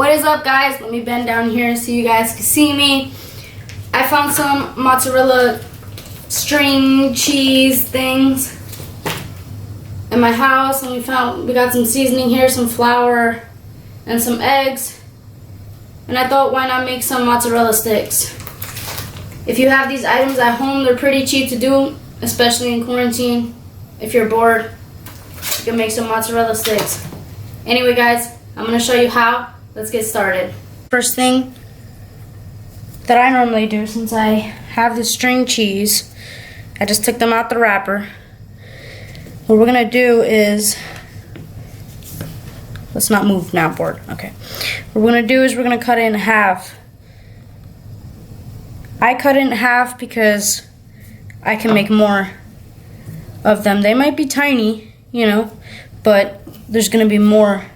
What is up, guys? Let me bend down here so you guys can see me. I found some mozzarella string cheese things in my house, and we got some seasoning here, some flour, and some eggs. And I thought, why not make some mozzarella sticks? If you have these items at home, they're pretty cheap to do, especially in quarantine. If you're bored, you can make some mozzarella sticks. Anyway, guys, I'm gonna show you how. Let's get started. First thing that I normally do, since I have the string cheese, I just took them out the wrapper. What we're gonna do is, let's not move now, board. Okay. What we're gonna do is we're gonna cut it in half. I cut it in half because I can make more of them. They might be tiny, you know, but there's gonna be more.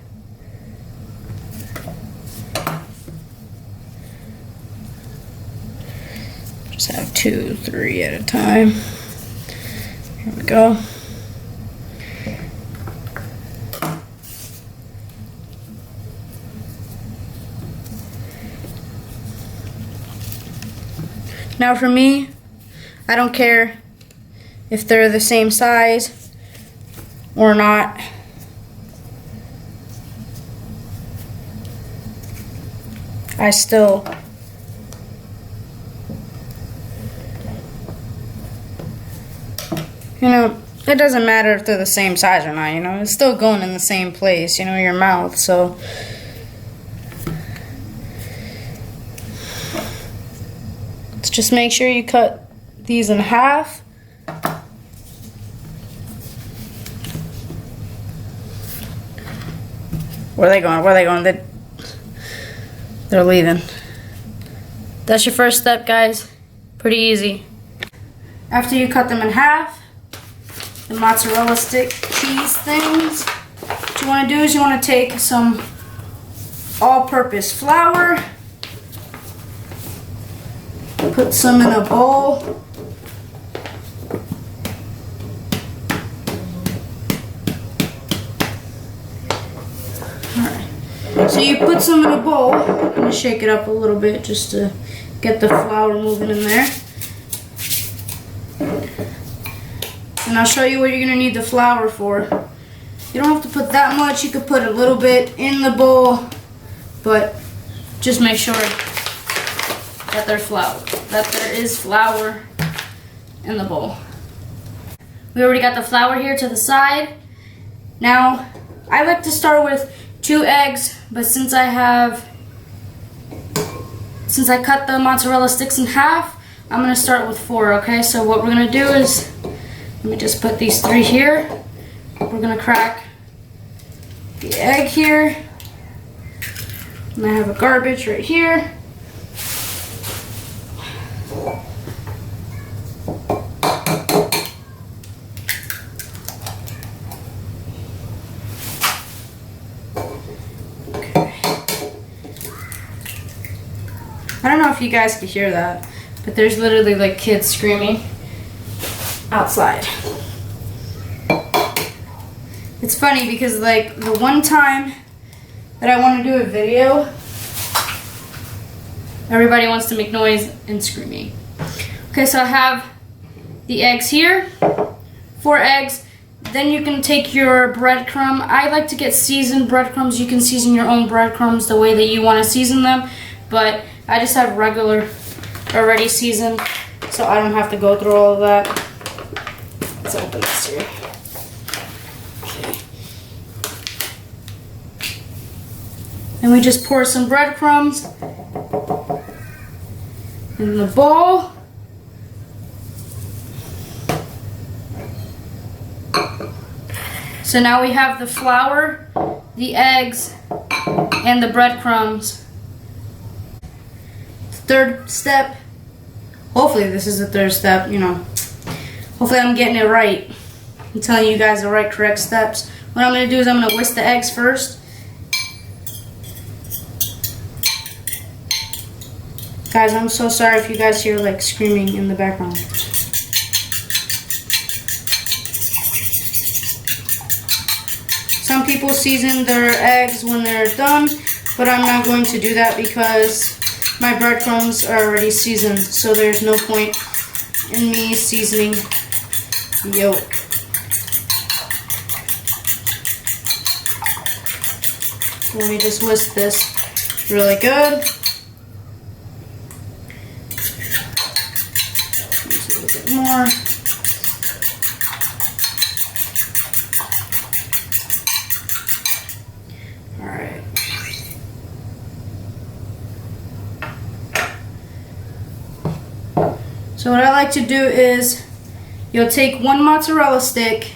Just have 2, 3 at a time. Here we go. Now for me, I don't care if they're the same size or not. I still it doesn't matter if they're the same size or not, it's still going in the same place, your mouth, so. Let's just make sure you cut these in half. Where are they going? Where are they going? They're leaving. That's your first step, guys. Pretty easy. After you cut them in half, the mozzarella stick cheese things, what you want to do is you want to take some all-purpose flour, put some in a bowl, alright, so you put some in a bowl. I'm going to shake it up a little bit just to get the flour moving in there. And I'll show you what you're going to need the flour for. You don't have to put that much. You could put a little bit in the bowl, but just make sure that there is flour in the bowl. We already got the flour here to the side. Now, I like to start with 2 eggs, but since I cut the mozzarella sticks in half, I'm gonna start with 4, okay? So what we're gonna do is, let me just put these 3 here. We're gonna crack the egg here. And I have a garbage right here. I don't know if you guys can hear that, but there's literally like kids screaming outside. It's funny because like the one time that I want to do a video, everybody wants to make noise and screaming. Okay, so I have the eggs here, 4 eggs. Then you can take your breadcrumb. I like to get seasoned breadcrumbs. You can season your own breadcrumbs the way that you want to season them, but I just have regular already seasoned, so I don't have to go through all of that. Let's open this here. Okay. And we just pour some breadcrumbs in the bowl. So now we have the flour, the eggs, and the breadcrumbs. Third step, hopefully this is the third step, hopefully I'm getting it right. I'm telling you guys the correct steps. What I'm going to do is I'm going to whisk the eggs first. Guys, I'm so sorry if you guys hear like screaming in the background. Some people season their eggs when they're done. but I'm not going to do that because my breadcrumbs are already seasoned, so there's no point in me seasoning the yolk. So let me just whisk this really good. Just a little bit more. Alright. So what I like to do is you'll take one mozzarella stick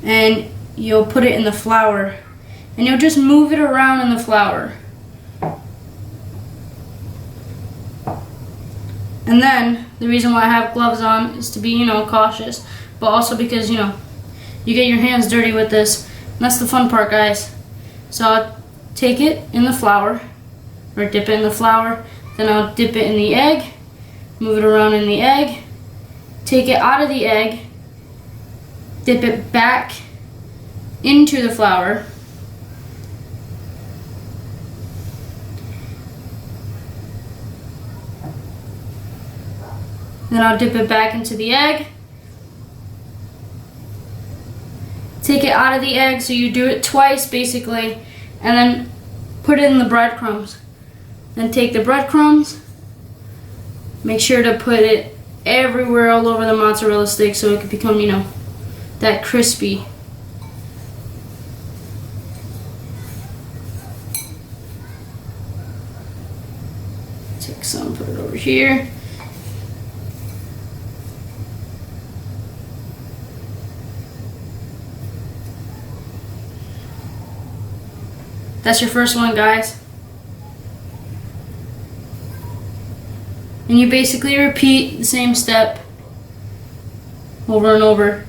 and you'll put it in the flour. And you'll just move it around in the flour. And then, the reason why I have gloves on is to be, cautious. But also because, you get your hands dirty with this. And that's the fun part, guys. So I'll take it in the flour, or dip it in the flour. Then I'll dip it in the egg, move it around in the egg, take it out of the egg, dip it back into the flour. Then I'll dip it back into the egg. Take it out of the egg, so you do it twice basically, and then put it in the breadcrumbs. Then take the breadcrumbs, make sure to put it everywhere all over the mozzarella stick so it can become, that crispy. Take some, put it over here. That's your first one, guys. And you basically repeat the same step over and over.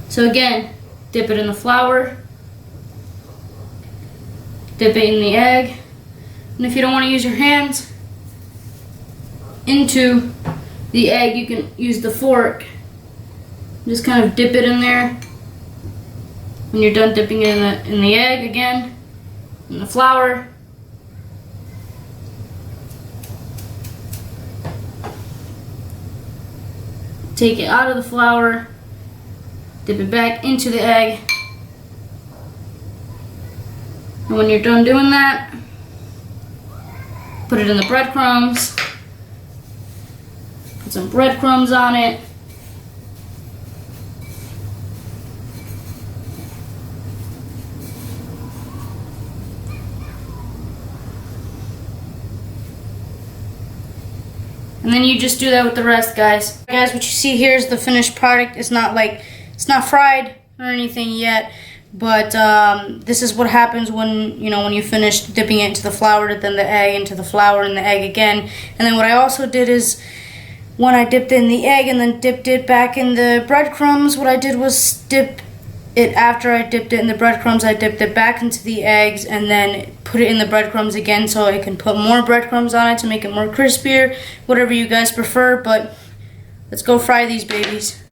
So again, dip it in the flour, dip it in the egg, and if you don't want to use your hands into the egg, you can use the fork. Just kind of dip it in there. When you're done dipping it in the egg again, in the flour, take it out of the flour, dip it back into the egg, and when you're done doing that, put it in the breadcrumbs, put some breadcrumbs on it, and then you just do that with the rest, guys. Guys, what you see here is the finished product. It's not fried or anything yet, but this is what happens when you finish dipping it into the flour, then the egg into the flour and the egg again. And then what I also did is, when I dipped it in the egg and then dipped it back in the breadcrumbs, what I did was dip it after I dipped it in the breadcrumbs. I dipped it back into the eggs and then put it in the breadcrumbs again so I can put more breadcrumbs on it to make it more crispier, whatever you guys prefer. But let's go fry these babies.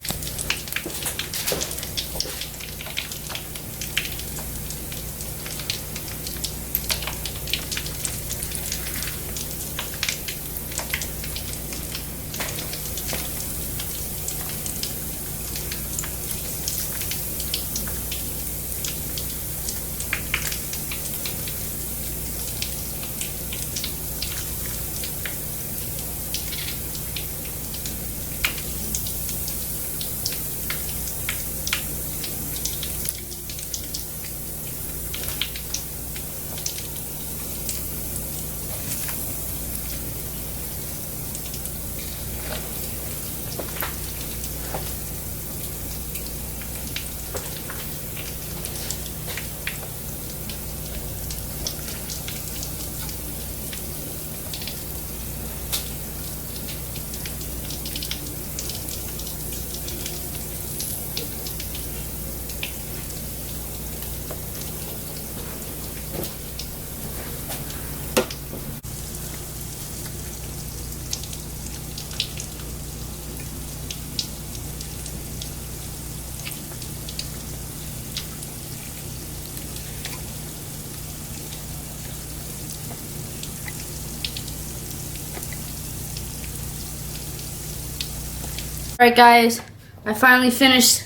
Alright guys, I finally finished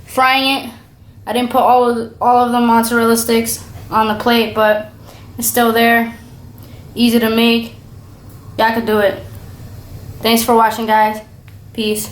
frying it. I didn't put all of the mozzarella sticks on the plate, but it's still there. Easy to make. Y'all can do it. Thanks for watching, guys. Peace.